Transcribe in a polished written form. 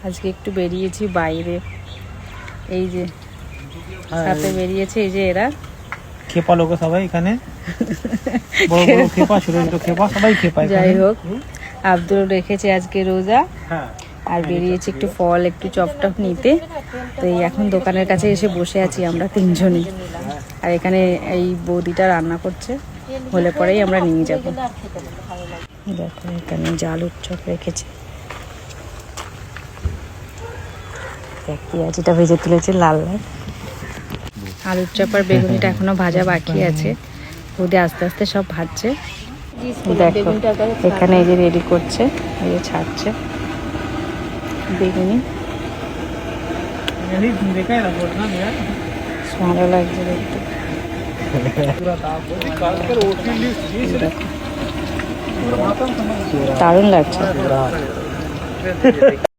আজকে একটু বেরিয়েছি বাইরে, এই যে সাথে বেরিয়েছে এই যে এরা খেপা লোক সবাই এখানে, বড় বড় খেপা, ছোট ছোট খেপা, সবাই খেপা। যাই হোক, আব্দুল রেখেছে আজকে রোজা, আর বেরিয়েছি একটু ফল একটু চপটপ নিতে। তো এই এখন দোকানের কাছে এসে বসে আছি আমরা তিনজনই, আর এখানে এই বৌদিটা রান্না করছে, হলে পরেই আমরা নিয়ে যাব। দেখো এখানে যে আলুর চপ রেখেছে, পেঁয়াজিটা ভেজে তুলেছে লাল লাল। আলুর চপ আর বেগুনিটা এখনো ভাজা বাকি আছে, বৌদি আস্তে আস্তে সব ভাজছে। দেখো এখানে এই যে রেডি করছে, এই যে ছাড়ছে বেগুনি, ভালো লাগছে দেখতে। দারুণ লাগছে।